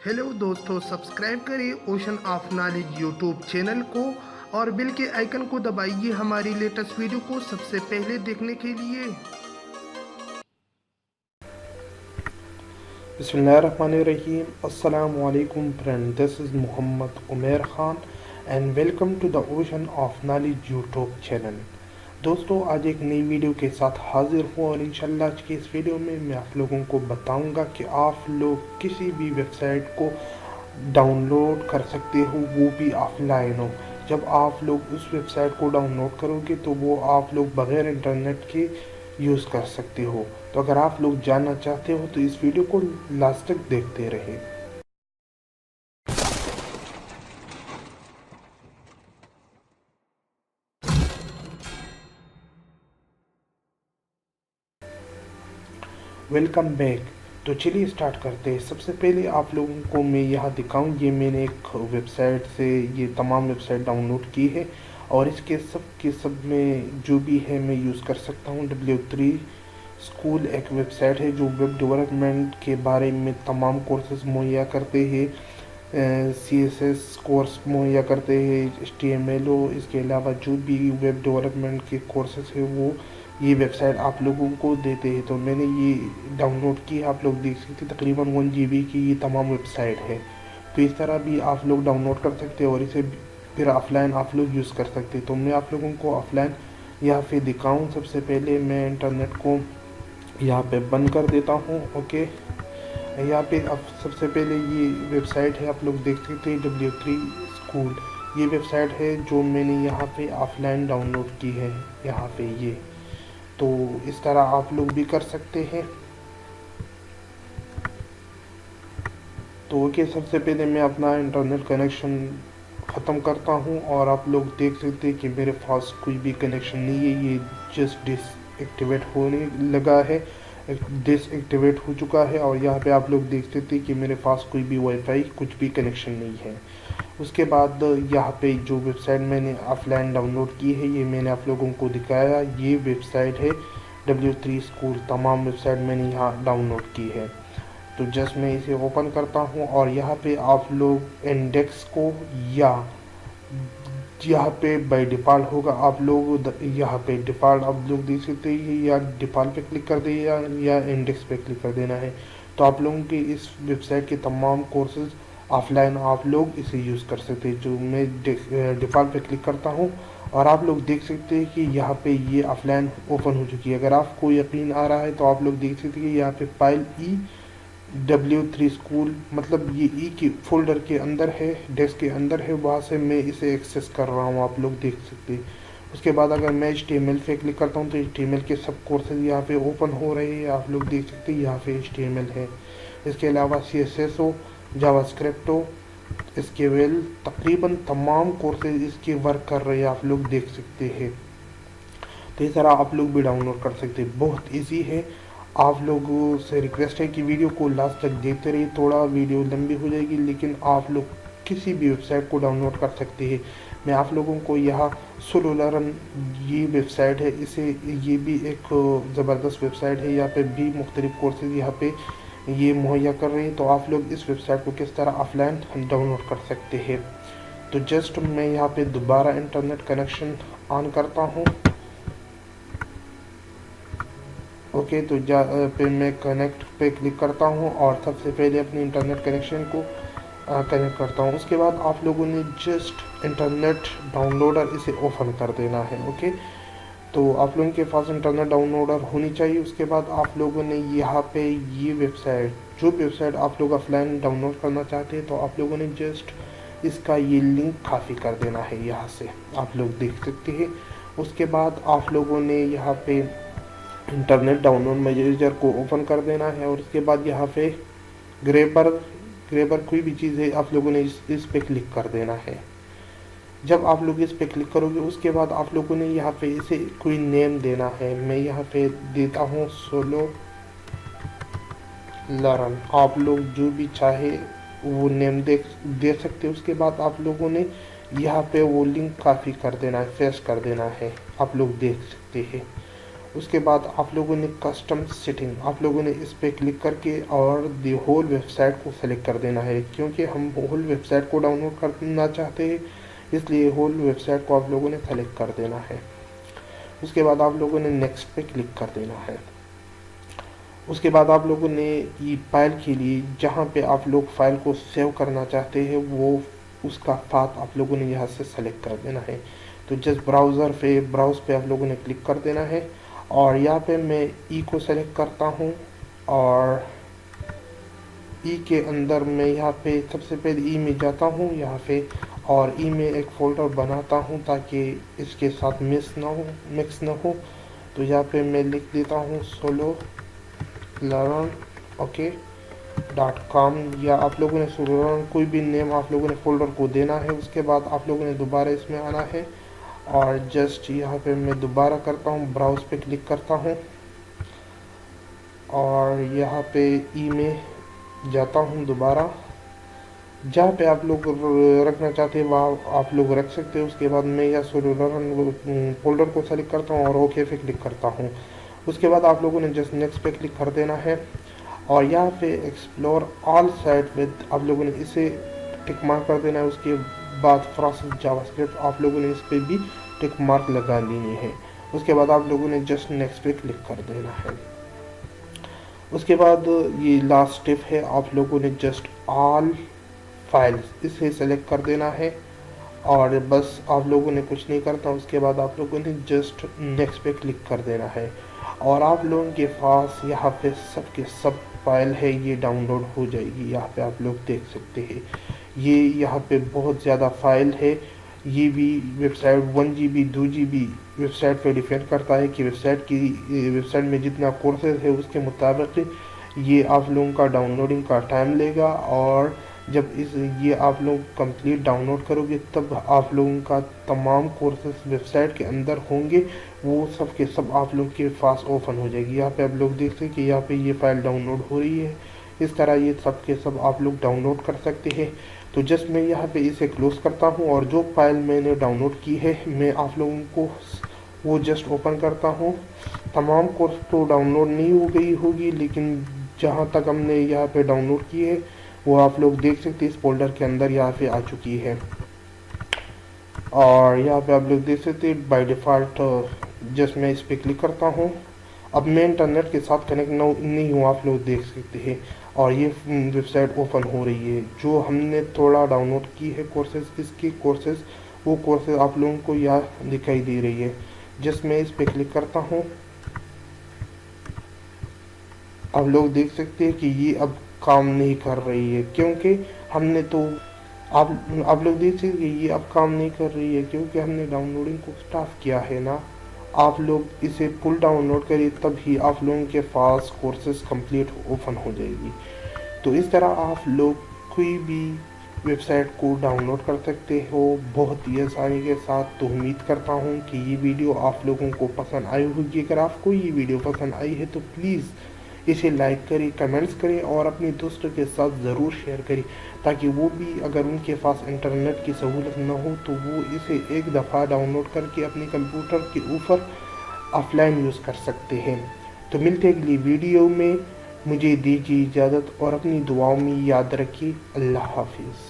Hello दोस्तों, subscribe करिए ocean of knowledge YouTube channel को और बेल के आइकन को दबाइए हमारी लेटेस्ट वीडियो को सबसे पहले देखने के लिए। Bismillahirrahmanirrahim. Assalamu alaikum friend. This is Muhammad Umair Khan and welcome to the Ocean of Knowledge YouTube channel. दोस्तों, आज एक नई वीडियो के साथ हाजिर हूँ और इंशाल्लाह आज की इस वीडियो में मैं आप लोगों को बताऊंगा कि आप लोग किसी भी वेबसाइट को डाउनलोड कर सकते हो, वो भी ऑफलाइन हो। जब आप लोग उस वेबसाइट को डाउनलोड करोगे तो वो आप लोग बगैर इंटरनेट के यूज़ कर सकते हो। तो अगर आप लोग जानना चाहते हो तो इस वीडियो को लास्ट तक देखते रहे। Welcome back. तो चलिए स्टार्ट करते हैं। सबसे पहले आप लोगों को मैं यहाँ दिखाऊँ, ये मैंने एक वेबसाइट से ये तमाम वेबसाइट डाउनलोड की है और इसके सब के सब में जो भी है मैं यूज़ कर सकता हूँ। W3 स्कूल एक वेबसाइट है जो वेब डेवलपमेंट के बारे में तमाम कोर्सेज मुहैया करते हैं। CSS कोर्स मुहैया करते हैं, HTML हो, इसके अलावा जो भी वेब डेवलपमेंट के कोर्सेज है वो ये वेबसाइट आप लोगों को देते हैं। तो मैंने ये डाउनलोड की, आप लोग देख सकते हैं तकरीबन 1 GB की ये तमाम वेबसाइट है। तो इस तरह भी आप लोग डाउनलोड कर सकते हैं और इसे फिर ऑफलाइन आप लोग यूज़ कर सकते हैं। तो मैं आप लोगों को ऑफलाइन यहाँ पे दिखाऊँ। सबसे पहले मैं इंटरनेट को यहाँ पे बंद कर देता हूँ। ओके, यहाँ पे अब सबसे पहले ये वेबसाइट है, आप लोग देख सकते हैं W3 स्कूल। ये वेबसाइट है जो मैंने यहाँ पे ऑफलाइन डाउनलोड की है। यहाँ पे ये तो इस तरह आप लोग भी कर सकते हैं। तो ओके, सबसे पहले मैं अपना इंटरनेट कनेक्शन ख़त्म करता हूँ और आप लोग देख सकते हैं कि मेरे पास कोई भी कनेक्शन नहीं है। ये जस्ट डिसएक्टिवेट होने लगा है, डिसएक्टिवेट हो चुका है और यहाँ पे आप लोग देख सकते हैं कि मेरे पास कोई भी वाईफाई कुछ भी कनेक्शन नहीं है। उसके बाद यहाँ पे जो वेबसाइट मैंने ऑफलाइन डाउनलोड की है ये मैंने आप लोगों को दिखाया। ये वेबसाइट है W3 स्कूल। तमाम वेबसाइट मैंने यहाँ डाउनलोड की है। तो जस्ट मैं इसे ओपन करता हूँ और यहाँ पे आप लोग इंडेक्स को या यहाँ पे बाय डिफ़ॉल्ट होगा, आप लोग यहाँ पे डिफ़ॉल्ट आप लोग देख सकते हैं, या डिफ़ॉल्ट पे क्लिक कर दिया या इंडेक्स पे क्लिक कर देना है। तो आप लोगों के इस वेबसाइट के तमाम कोर्सेज ऑफलाइन आप लोग इसे यूज़ कर सकते हैं। जो मैं डिफ़ॉल्ट पे क्लिक करता हूँ और आप लोग देख सकते हैं कि यहाँ पे ये ऑफलाइन ओपन हो चुकी है। अगर आपको यकीन आ रहा है तो आप लोग देख सकते हैं कि यहाँ पे फाइल W3 स्कूल मतलब ये ई की फोल्डर के अंदर है, डेस्क के अंदर है, वहाँ से मैं इसे एक्सेस कर रहा हूँ, आप लोग देख सकते हैं। उसके बाद अगर मैं HTML पे क्लिक करता हूँ तो HTML के सब कोर्सेज यहाँ पे ओपन हो रहे हैं, आप लोग देख सकते हैं यहाँ पे HTML है। इसके अलावा CSS हो, जावास्क्रिप्ट हो, SQL, तकरीबन तमाम कोर्सेज इसके वर्क कर रहे हैं, आप लोग देख सकते हैं। तो इस तरह आप लोग भी डाउनलोड कर सकते हैं, बहुत ईजी है। आप लोगों से रिक्वेस्ट है कि वीडियो को लास्ट तक देखते रहिए। थोड़ा वीडियो लंबी हो जाएगी लेकिन आप लोग किसी भी वेबसाइट को डाउनलोड कर सकते हैं। मैं आप लोगों को यहाँ सोलो लर्न ये वेबसाइट है, इसे ये भी एक ज़बरदस्त वेबसाइट है। यहाँ पे भी मुख्तलिफ कोर्सेज यहाँ पे ये मुहैया कर रहे हैं। तो आप लोग इस वेबसाइट को किस तरह ऑफलाइन डाउनलोड कर सकते हैं। तो जस्ट मैं यहाँ पे दोबारा इंटरनेट कनेक्शन ऑन करता हूँ। ओके, तो पे मैं कनेक्ट पे क्लिक करता हूँ और सबसे पहले अपनी इंटरनेट कनेक्शन को कनेक्ट करता हूँ। उसके बाद आप लोगों ने जस्ट इंटरनेट डाउनलोडर इसे ओपन कर देना है। ओके, तो आप लोगों के पास इंटरनेट डाउनलोडर होनी चाहिए। उसके बाद आप लोगों ने यहाँ पे ये वेबसाइट, जो वेबसाइट आप लोग ऑफलाइन डाउनलोड करना चाहते हैं, तो आप लोगों ने जस्ट इसका ये लिंक कॉपी कर देना है, यहाँ से आप लोग देख सकते हैं। उसके बाद आप लोगों ने यहाँ पे इंटरनेट डाउनलोड मैनेजर को ओपन कर देना है और उसके बाद यहाँ पे ग्रेबर कोई भी चीज़ है, आप लोगों ने इस पे क्लिक कर देना है। जब आप लोग इस पे क्लिक करोगे उसके बाद आप लोगों ने यहाँ पे इसे कोई नेम देना है। मैं यहाँ पे देता हूँ सोलो लर्न। आप लोग जो भी चाहे वो नेम दे सकते हैं। उसके बाद आप लोगों ने यहाँ पे वो लिंक कॉपी कर देना है, पेस्ट कर देना है, आप लोग देख सकते हैं। उसके बाद आप लोगों ने कस्टम सेटिंग, आप लोगों ने इस पर क्लिक करके और दी होल वेबसाइट को सेलेक्ट कर देना है, क्योंकि हम होल वेबसाइट को डाउनलोड करना चाहते हैं, इसलिए होल वेबसाइट को आप लोगों ने सेलेक्ट कर देना है। उसके बाद आप लोगों ने नेक्स्ट पे क्लिक कर देना है। उसके बाद आप लोगों ने ये फाइल के लिए जहाँ पे आप लोग फाइल को सेव करना चाहते हैं वो उसका पाथ आप लोगों ने यहाँ से सेलेक्ट कर देना है। तो जस्ट ब्राउज़ पे आप लोगों ने क्लिक कर देना है और यहाँ पे मैं ई को सेलेक्ट करता हूँ और ई के अंदर मैं यहाँ पे सबसे पहले ई में जाता हूँ यहाँ पे और ई में एक फ़ोल्डर बनाता हूँ ताकि इसके साथ मिक्स ना हो। तो यहाँ पे मैं लिख देता हूँ sololern.com या आप लोगों ने sololern कोई भी नेम आप लोगों ने फ़ोल्डर को देना है। उसके बाद आप लोगों ने दोबारा इसमें आना है और जस्ट यहाँ पे मैं दोबारा करता हूँ, ब्राउज़ पे क्लिक करता हूँ और यहाँ पे ई में जाता हूँ दोबारा। जहाँ पे आप लोग रखना चाहते हैं वहाँ आप लोग रख सकते हैं। उसके बाद मैं यह sololern फोल्डर को सेलेक्ट करता हूँ और ओके पे क्लिक करता हूँ। उसके बाद आप लोगों ने जस्ट नेक्स्ट पे क्लिक कर देना है और यहाँ पे एक्सप्लोर ऑल साइट विद आप लोगों ने इसे टिक मार्क कर देना है। उसके बाद प्रोसेस जावास्क्रिप्ट आप लोगों ने इस पर भी टिक मार्क लगा देनी है। उसके बाद आप लोगों ने जस्ट नेक्स्ट पे क्लिक कर देना है। उसके बाद ये लास्ट स्टेप है, आप लोगों ने जस्ट ऑल फाइल्स इसे सेलेक्ट कर देना है और बस आप लोगों ने कुछ नहीं करता। उसके बाद आप लोगों ने जस्ट नेक्स्ट पे क्लिक कर देना है और आप लोगों के पास यहाँ पे सबके सब फाइल है, ये डाउनलोड हो जाएगी। यहाँ पे आप लोग देख सकते हैं ये यहाँ पे बहुत ज़्यादा फाइल है। ये भी वेबसाइट 1 GB 2 GB वेबसाइट पे डिपेंड करता है कि वेबसाइट में जितना कोर्सेज है उसके मुताबिक ये आप लोगों का डाउनलोडिंग का टाइम लेगा और जब ये आप लोग कंप्लीट डाउनलोड करोगे तब आप लोगों का तमाम कोर्सेज वेबसाइट के अंदर होंगे, वो सब के सब आप लोग के पास ओपन हो जाएगी। यहाँ पे आप लोग देख सकते हैं कि यहाँ पे ये फाइल डाउनलोड हो रही है। इस तरह ये सब के सब आप लोग डाउनलोड कर सकते हैं। तो जस्ट मैं यहाँ पे इसे क्लोज करता हूँ और जो फाइल मैंने डाउनलोड की है मैं आप लोगों को वो जस्ट ओपन करता हूँ। तमाम कोर्स तो डाउनलोड नहीं हो गई होगी, लेकिन जहाँ तक हमने यहाँ पे डाउनलोड की है वो आप लोग देख सकते हैं इस फोल्डर के अंदर यहाँ पे आ चुकी है। और यहाँ पे आप लोग देख सकते हैं बाय डिफ़ॉल्ट जस्ट मैं इस पर क्लिक करता हूँ। अब मैं इंटरनेट के साथ कनेक्ट नहीं हूँ, आप लोग देख सकते हैं और ये वेबसाइट ओपन हो रही है। जो हमने थोड़ा डाउनलोड की है कोर्सेज वो कोर्सेज आप लोगों को यहाँ दिखाई दे रही है। जस्ट मैं इस पर क्लिक करता हूँ। आप लोग देख सकते हैं कि ये अब काम नहीं कर रही है, क्योंकि हमने तो आप लोग देख सकते हैं कि ये अब काम नहीं कर रही है क्योंकि हमने डाउनलोडिंग को स्टॉप किया है ना। आप लोग इसे फुल डाउनलोड करिए तब ही आप लोगों के पास कोर्सेज कंप्लीट ओपन हो जाएगी। तो इस तरह आप लोग कोई भी वेबसाइट को डाउनलोड कर सकते हो बहुत ही आसानी के साथ। तो उम्मीद करता हूँ कि ये वीडियो आप लोगों को पसंद आई होगी। अगर आपको ये वीडियो पसंद आई है तो प्लीज़ इसे लाइक करें, कमेंट्स करें और अपने दोस्तों के साथ ज़रूर शेयर करें ताकि वो भी अगर उनके पास इंटरनेट की सहूलत न हो तो वो इसे एक दफ़ा डाउनलोड करके अपने कंप्यूटर के ऊपर ऑफलाइन यूज़ कर सकते हैं। तो मिलते हैं अगली वीडियो में, मुझे दीजिए इजाज़त और अपनी दुआओं में याद रखिए। अल्लाह हाफिज़।